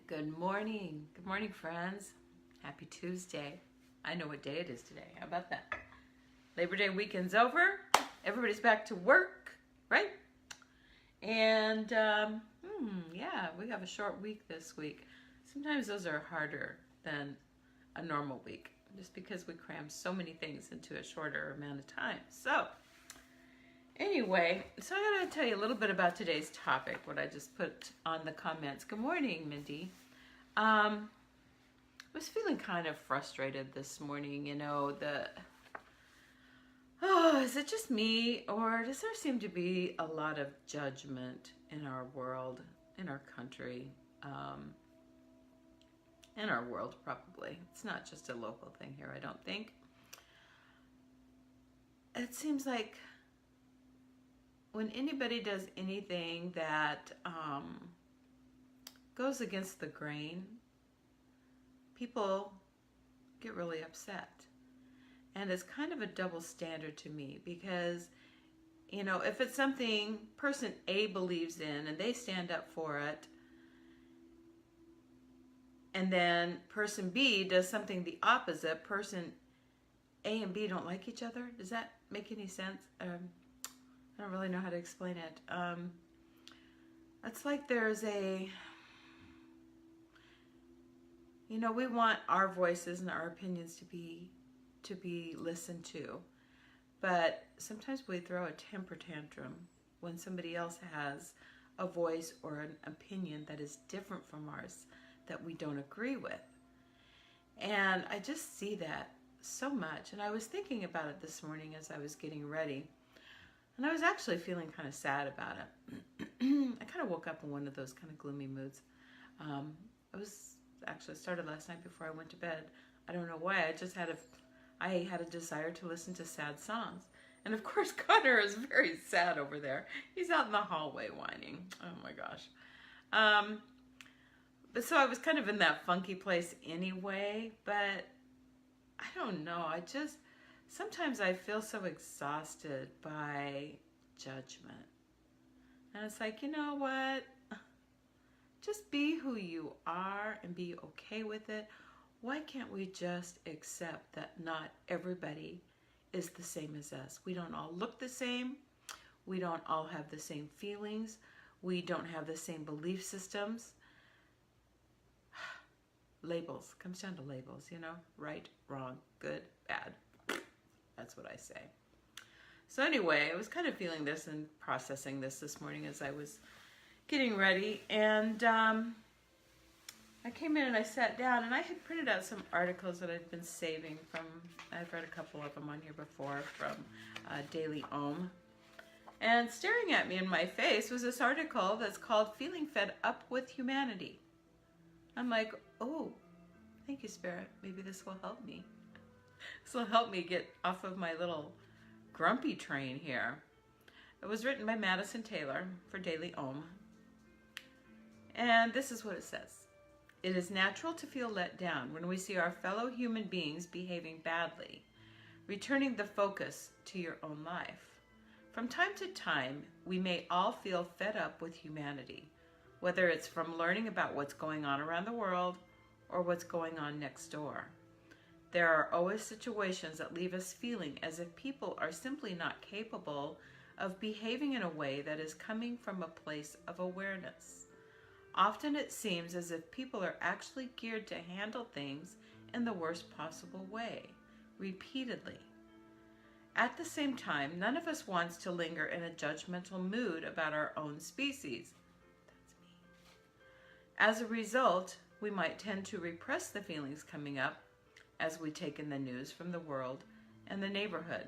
Good morning. Good morning, friends. Happy Tuesday. I know what day it is today. How about that? Labor Day weekend's over. Everybody's back to work, right? And yeah, we have a short week this week. Sometimes those are harder than a normal week just because we cram so many things into a shorter amount of time. So anyway, so I gotta tell you a little bit about today's topic, what I just put on the comments. Good morning, Mindy. I was feeling kind of frustrated this morning, is it just me, or does there seem to be a lot of judgment in our world, in our country, in our world probably. It's not just a local thing here, I don't think. It seems like when anybody does anything that goes against the grain, people get really upset. And it's kind of a double standard to me because, if it's something person A believes in and they stand up for it, and then person B does something the opposite, person A and B don't like each other. Does that make any sense? I don't really know how to explain it. It's like there's we want our voices and our opinions to be listened to, but sometimes we throw a temper tantrum when somebody else has a voice or an opinion that is different from ours that we don't agree with. And I just see that so much. And I was thinking about it this morning as I was getting ready. And I was actually feeling kind of sad about it. I kind of woke up in one of those kind of gloomy moods. It started last night before I went to bed. I don't know why. I had a desire to listen to sad songs. And of course, Connor is very sad over there. He's out in the hallway whining. Oh my gosh. But so I was kind of in that funky place anyway, but I don't know. Sometimes I feel so exhausted by judgment. And it's like, you know what? Just be who you are and be okay with it. Why can't we just accept that not everybody is the same as us? We don't all look the same. We don't all have the same feelings. We don't have the same belief systems. Labels. Comes down to labels, right, wrong, good, bad. That's what I say. So anyway, I was kind of feeling this and processing this morning as I was getting ready, and I came in and I sat down and I had printed out some articles that I'd been saving from, I've read a couple of them on here before, from Daily Om. And staring at me in my face was this article that's called Feeling Fed Up with Humanity. I'm like, oh, thank you, Spirit. Maybe this will help me. This will help me get off of my little grumpy train here. It was written by Madison Taylor for Daily Om. And this is what it says. It is natural to feel let down when we see our fellow human beings behaving badly, returning the focus to your own life. From time to time, we may all feel fed up with humanity, whether it's from learning about what's going on around the world or what's going on next door. There are always situations that leave us feeling as if people are simply not capable of behaving in a way that is coming from a place of awareness. Often it seems as if people are actually geared to handle things in the worst possible way, repeatedly. At the same time, none of us wants to linger in a judgmental mood about our own species. That's me. As a result, we might tend to repress the feelings coming up as we take in the news from the world and the neighborhood.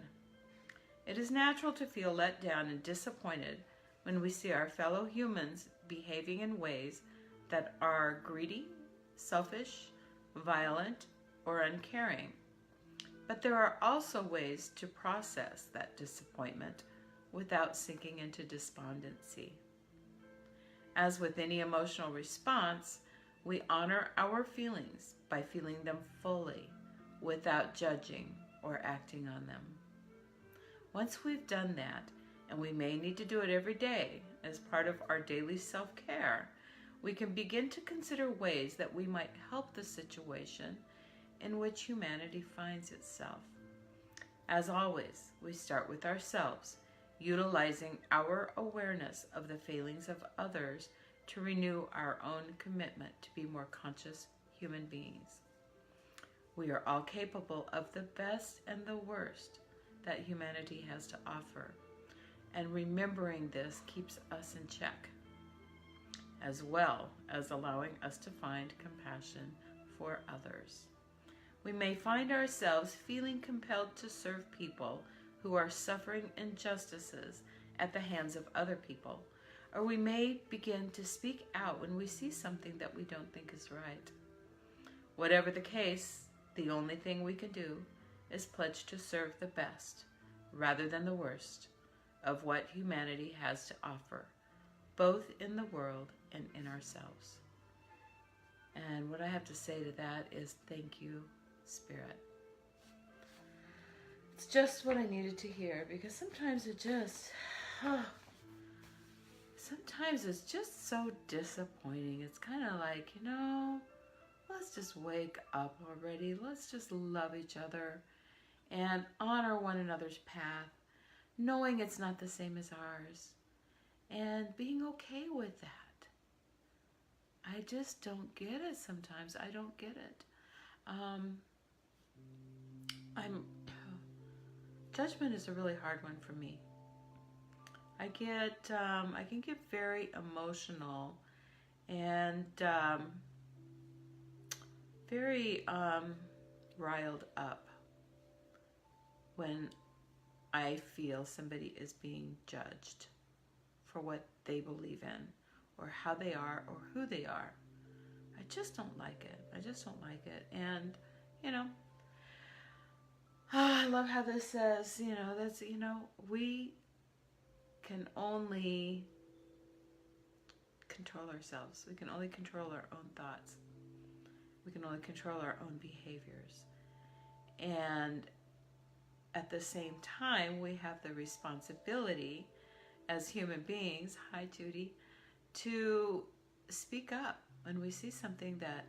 It is natural to feel let down and disappointed when we see our fellow humans behaving in ways that are greedy, selfish, violent, or uncaring. But there are also ways to process that disappointment without sinking into despondency. As with any emotional response, we honor our feelings by feeling them fully, without judging or acting on them. Once we've done that, and we may need to do it every day as part of our daily self-care, we can begin to consider ways that we might help the situation in which humanity finds itself. As always, we start with ourselves, utilizing our awareness of the failings of others to renew our own commitment to be more conscious human beings. We are all capable of the best and the worst that humanity has to offer, and remembering this keeps us in check, as well as allowing us to find compassion for others. We may find ourselves feeling compelled to serve people who are suffering injustices at the hands of other people, or we may begin to speak out when we see something that we don't think is right. Whatever the case, the only thing we can do is pledge to serve the best, rather than the worst, of what humanity has to offer, both in the world and in ourselves. And what I have to say to that is thank you, Spirit. It's just what I needed to hear, because sometimes sometimes it's just so disappointing. It's kind of like, let's just wake up already. Let's just love each other and honor one another's path, knowing it's not the same as ours, and being okay with that. I just don't get it sometimes. I don't get it. Judgment is a really hard one for me. I can get very emotional and very riled up when I feel somebody is being judged for what they believe in, or how they are, or who they are. I just don't like it. I just don't like it. And, I love how this says, we can only control ourselves. We can only control our own thoughts. We can only control our own behaviors. And at the same time, we have the responsibility as human beings, hi Judy, to speak up when we see something that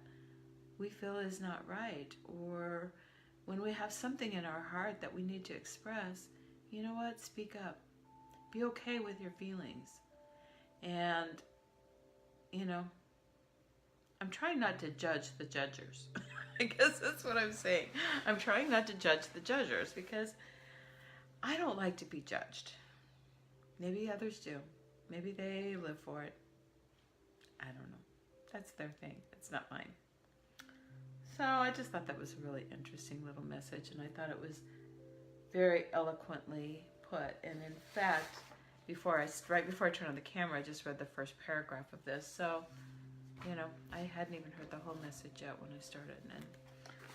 we feel is not right, or when we have something in our heart that we need to express. You know what? Speak up. Be okay with your feelings. And, I'm trying not to judge the judgers. I guess that's what I'm saying. I'm trying not to judge the judgers because I don't like to be judged. Maybe others do. Maybe they live for it. I don't know. That's their thing. It's not mine. So I just thought that was a really interesting little message, and I thought it was very eloquently put. And in fact, right before I turned on the camera, I just read the first paragraph of this. So, I hadn't even heard the whole message yet when I started, and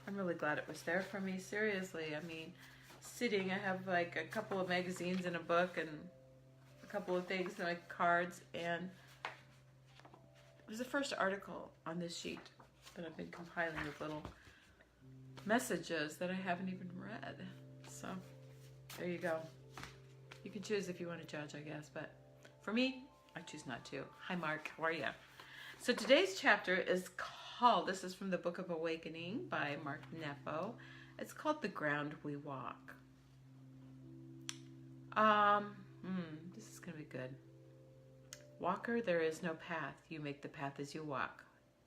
I'm really glad it was there for me. Seriously, I have like a couple of magazines and a book and a couple of things like cards, and it was the first article on this sheet that I've been compiling with little messages that I haven't even read. So there you go. You can choose if you want to judge, I guess, but for me, I choose not to. Hi Mark, how are you? So today's chapter is called, this is from the Book of Awakening by Mark Nepo. It's called The Ground We Walk. This is going to be good. Walker, there is no path. You make the path as you walk.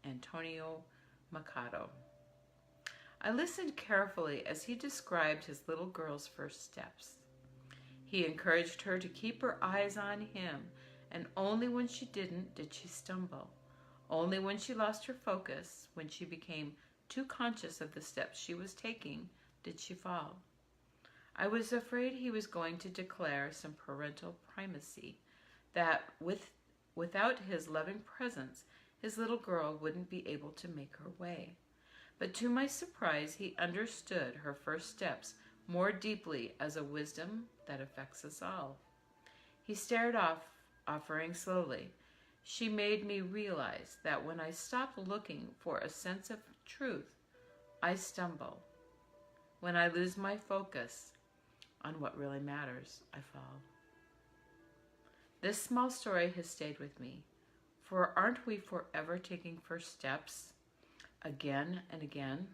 Antonio Machado. I listened carefully as he described his little girl's first steps. He encouraged her to keep her eyes on him, and only when she didn't did she stumble. Only when she lost her focus, when she became too conscious of the steps she was taking, did she fall. I was afraid he was going to declare some parental primacy, that without his loving presence, his little girl wouldn't be able to make her way. But to my surprise, he understood her first steps more deeply as a wisdom that affects us all. He stared off, offering slowly, "She made me realize that when I stop looking for a sense of truth, I stumble. When I lose my focus on what really matters, I fall." This small story has stayed with me For aren't we forever taking first steps again and again?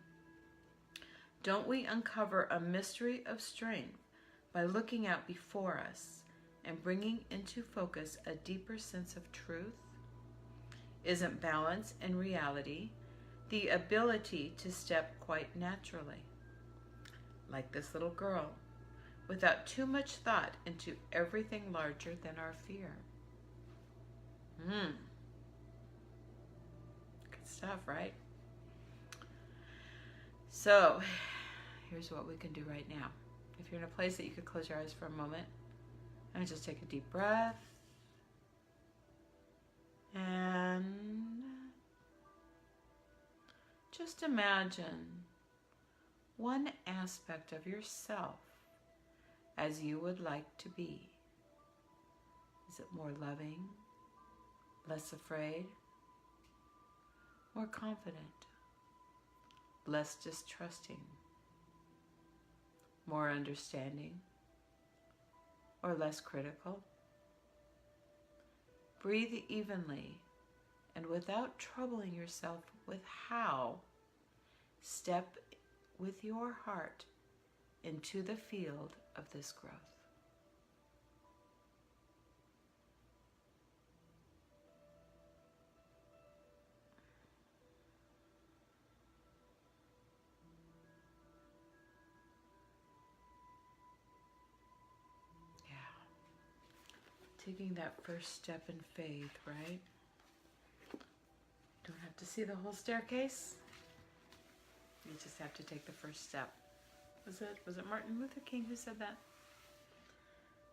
Don't we uncover a mystery of strength by looking out before us and bringing into focus a deeper sense of truth? Isn't balance and reality the ability to step quite naturally, like this little girl, without too much thought into everything larger than our fear? Good stuff, right? So, here's what we can do right now. If you're in a place that you could close your eyes for a moment and just take a deep breath and just imagine one aspect of yourself as you would like to be. Is it more loving, less afraid, more confident, less distrusting, more understanding, or less critical? Breathe evenly and without troubling yourself with how, step with your heart into the field of this growth. Taking that first step in faith, right? Don't have to see the whole staircase. You just have to take the first step. Was it Martin Luther King who said that?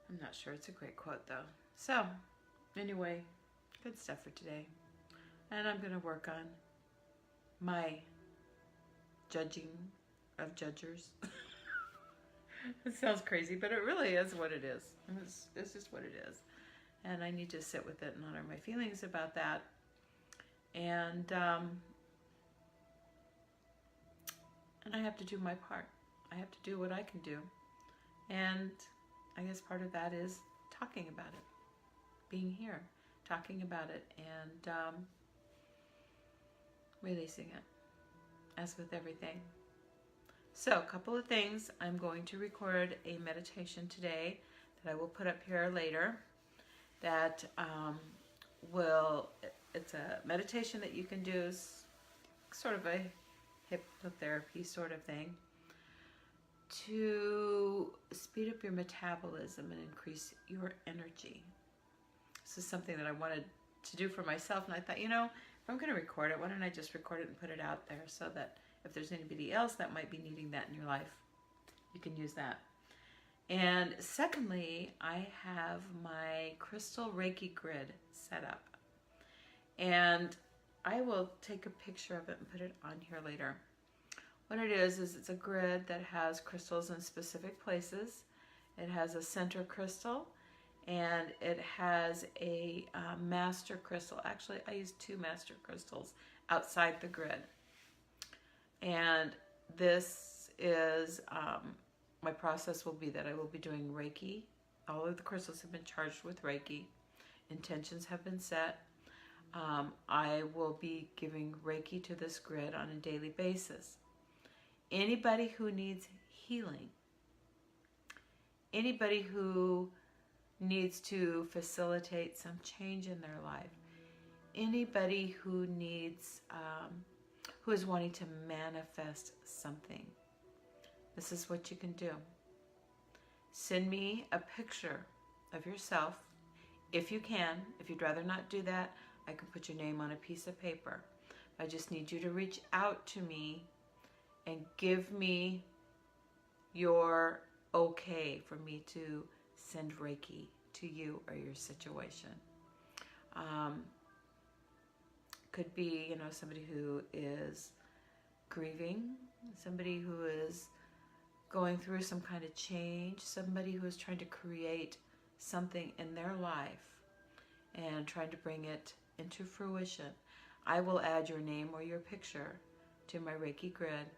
I'm not sure. It's a great quote though. So, anyway, good stuff for today. And I'm going to work on my judging of judgers. It sounds crazy, but it really is what it is. It's just what it is. And I need to sit with it and honor my feelings about that. And I have to do my part. I have to do what I can do. And I guess part of that is talking about it. Being here, talking about it, and releasing it, as with everything. So, a couple of things. I'm going to record a meditation today that I will put up here later. That it's a meditation that you can do, sort of a hypnotherapy sort of thing, to speed up your metabolism and increase your energy. This is something that I wanted to do for myself, and I thought, if I'm going to record it, why don't I just record it and put it out there so that if there's anybody else that might be needing that in your life, you can use that. And secondly, I have my crystal Reiki grid set up. And I will take a picture of it and put it on here later. What it is it's a grid that has crystals in specific places. It has a center crystal, and it has a master crystal. Actually, I use 2 master crystals outside the grid. And this is... my process will be that I will be doing Reiki. All of the crystals have been charged with Reiki. Intentions have been set. I will be giving Reiki to this grid on a daily basis. Anybody who needs healing, anybody who needs to facilitate some change in their life, anybody who needs, who is wanting to manifest something, this is what you can do. Send me a picture of yourself, if you can. If you'd rather not do that, I can put your name on a piece of paper. I just need you to reach out to me and give me your okay for me to send Reiki to you or your situation. Could be, somebody who is grieving, somebody who is going through some kind of change, somebody who is trying to create something in their life and trying to bring it into fruition. I will add your name or your picture to my Reiki grid,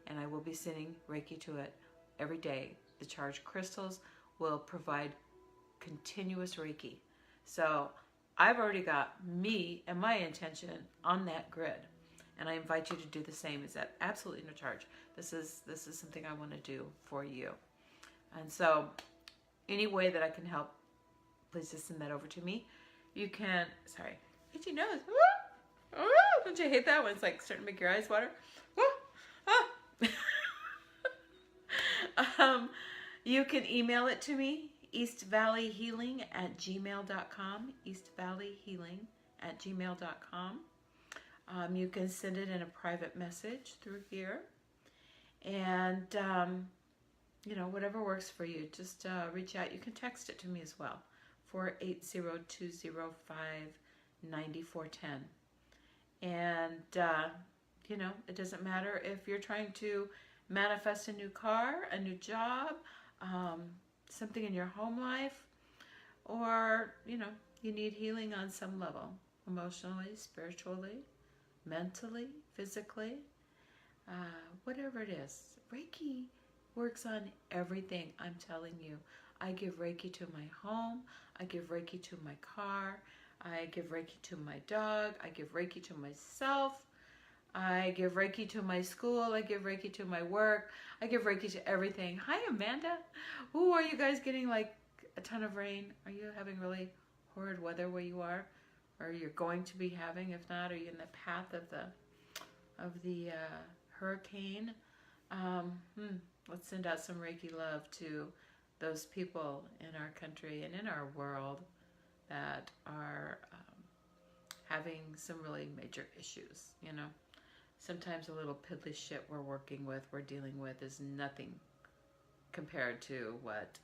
and I will be sending Reiki to it every day. The charged crystals will provide continuous Reiki. So I've already got me and my intention on that grid. And I invite you to do the same. It's at absolutely no charge. This is something I want to do for you. And so any way that I can help, please just send that over to me. You can, sorry, itchy nose. Don't you hate that when it's like starting to make your eyes water? You can email it to me, eastvalleyhealing@gmail.com, eastvalleyhealing@gmail.com. You can send it in a private message through here. And, you know, whatever works for you, just reach out. You can text it to me as well, 480-205-9410. And, you know, it doesn't matter if you're trying to manifest a new car, a new job, something in your home life, or, you know, you need healing on some level, emotionally, spiritually, mentally, physically, whatever it is. Reiki works on everything, I'm telling you. I give Reiki to my home. I give Reiki to my car. I give Reiki to my dog. I give Reiki to myself. I give Reiki to my school. I give Reiki to my work. I give Reiki to everything. Hi, Amanda. Ooh, are you guys getting like a ton of rain? Are you having really horrid weather where you are? Or you're going to be having? If not, are you in the path of the hurricane? Let's send out some Reiki love to those people in our country and in our world that are having some really major issues, you know. Sometimes a little piddly shit we're dealing with is nothing compared to what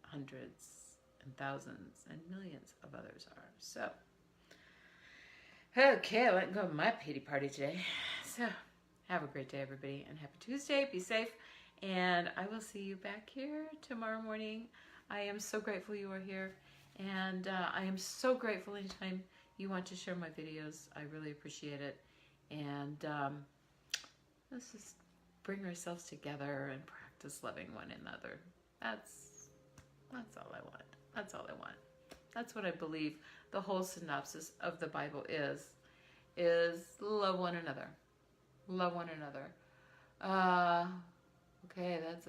hundreds and thousands and millions of others are. So, okay, I let go of my pity party today. So, have a great day, everybody, and happy Tuesday. Be safe, and I will see you back here tomorrow morning. I am so grateful you are here, and I am so grateful anytime you want to share my videos. I really appreciate it. And let's just bring ourselves together and practice loving one another. That's all I want. That's all I want. That's what I believe the whole synopsis of the Bible is love one another. Love one another. Okay, that's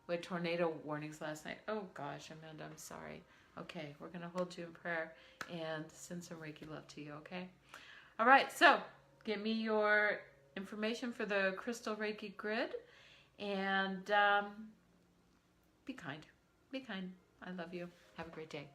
we had tornado warnings last night. Oh gosh, Amanda, I'm sorry. Okay, we're going to hold you in prayer and send some Reiki love to you, okay? All right, so give me your information for the Crystal Reiki Grid, and be kind. Be kind. I love you. Have a great day.